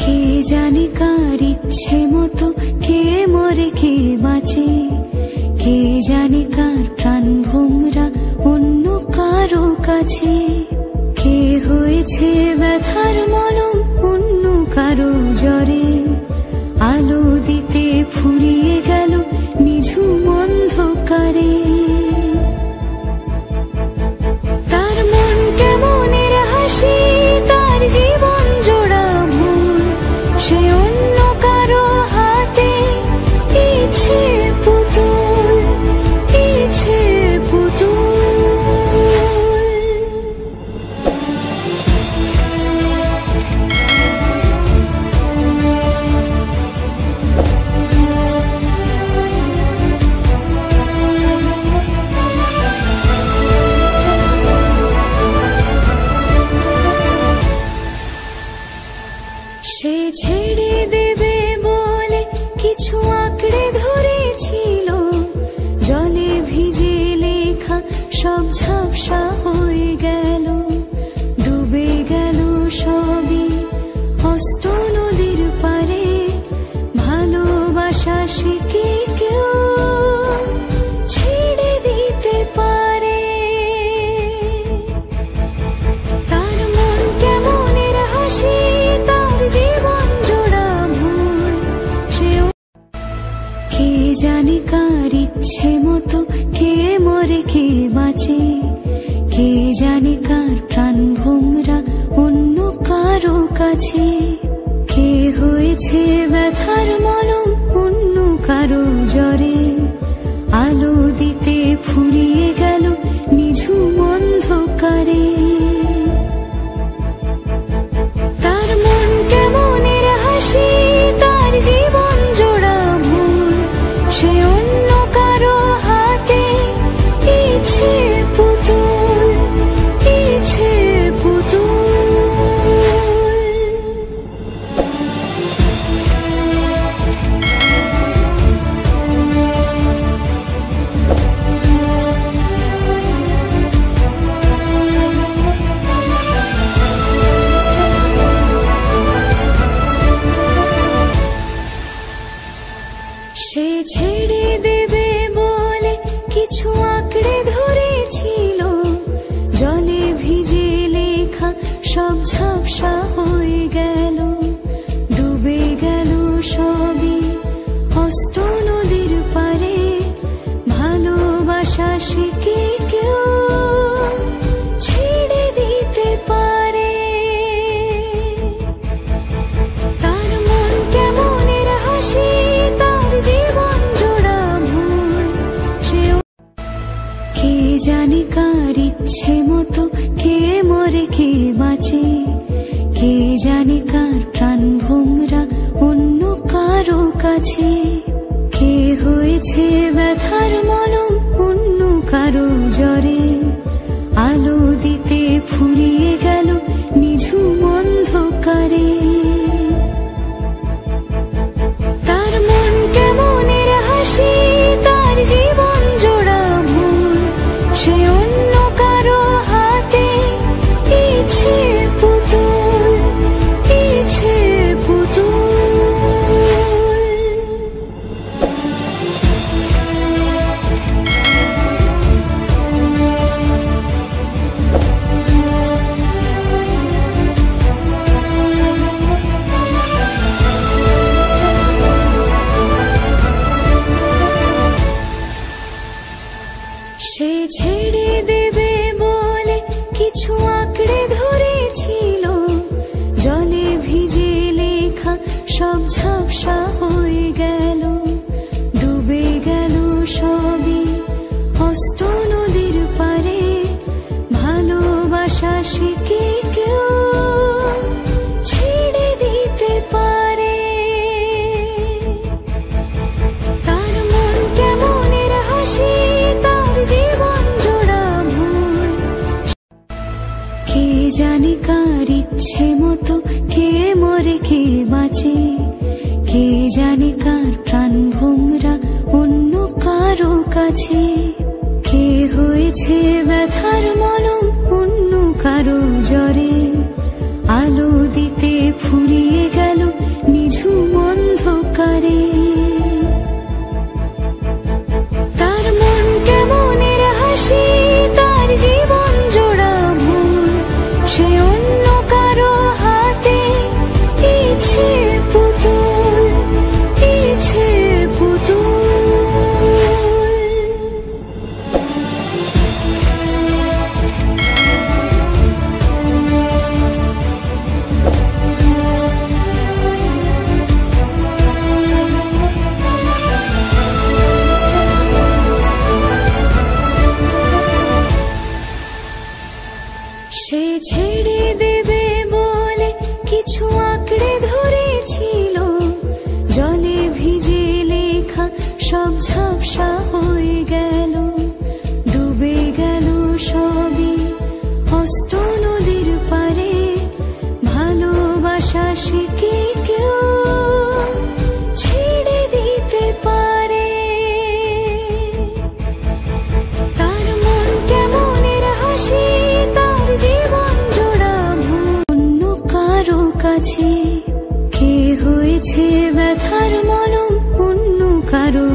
কে জানে কার ইচ্ছে মতো কে মরে কে বাঁচে, কে জানে কার প্রাণ ভোমরা অন্য কারো কাছে, কে হয়েছে ব্যথার মলম অন্য কারো জ্বরে, আলো দিতে ফুরিয়ে গেল নিঝুম অন্ধকারে। তার মন কেমনের হাসি, তার জীবন জোড়া ভুল, সে অন্য কারো হাতে ইচ্ছে পুতুল, ইচ্ছে পুতুল। সে ছেড়ে দেবে বলে কিছু আঁকড়ে ধরেছিল, জলে ভিজে লেখা সব ঝাপসা হয়ে গেল, ডুবে গেল সবই অস্ত নদীর পারে। ভালোবাসা সে কি কেউ ছেড়ে দিতে পারে? তার মন কেমনের হাসি, জীবন জোড়া ভুল, সে কে জানে কার ইচ্ছে মতো কে মরে কে বাঁচে, কে জানে কার প্রাণ ভোমরা অন্য কারো কাছে, কে হয়েছে ব্যথার মলম অন্য কারো জ্বরে, আলো দিতে ফুরিয়ে গেল নিঝুম অন্ধকারে। তার মন কেমনের হাসি, তার জীবন জোড়া ভুল, সে অন্য কারো হাতে ইচ্ছে পুতুল, ইচ্ছে পুতুল। সে ছেড়ে দেবে বলে কিছু আঁকড়ে ধরেছিল, জলে ভিজে লেখা সব ঝাপসা হয়ে গেল, ডুবে গেল সবই অস্ত নদীর পারে। ভালোবাসা সে কি কেউ ছেড়ে দিতে পারে? তার মন কেমনের হাসি, জীবন জোড়া ভুল, সে কে জানে কার ইচ্ছে মতো কে মরে কে বাঁচে, কে জানে কার প্রাণ ভোমরা অন্য কারো কাছে, কে হয়েছে ব্যথার মলম অন্য কারো জ্বরে, আলো দিতে ফুরিয়ে গেল নিঝুম অন্ধকারে। তার মন কেমনের হাসি, তার জীবন জোড়া ভুল, সে অন্য কারো হাতে ইচ্ছে পুতুল, ইচ্ছে পুতুল। সে ছেড়ে দেবে বলে কিছু আঁকড়ে ধরেছিল, জলে ভিজে লেখা সব ঝাপসা হয়ে গেল, ডুবে গেল সবই অস্ত নদীর পারে। ভালোবাসা সে কি কেউ ছেড়ে দিতে পারে? তার মন কেমনের হাসি, তার জীবন জোড়া ভুল, কে জানে কার ইচ্ছে মতো কে মরে কে বাঁচে, কে জানে কার প্রাণ ভোমরা অন্য কারো কাছে, কে হয়েছে ব্যথার মলম অন্য কারো জ্বরে, আলো দিতে ফুরিয়ে গেল আশিকে কেউ ছেড়ে দিতে পারে? তার মন কেমনের হাসি, তার জীবন জোড়া অন্য কারো কাছে কে হয়েছে ব্যথার মলম, অন্য কারো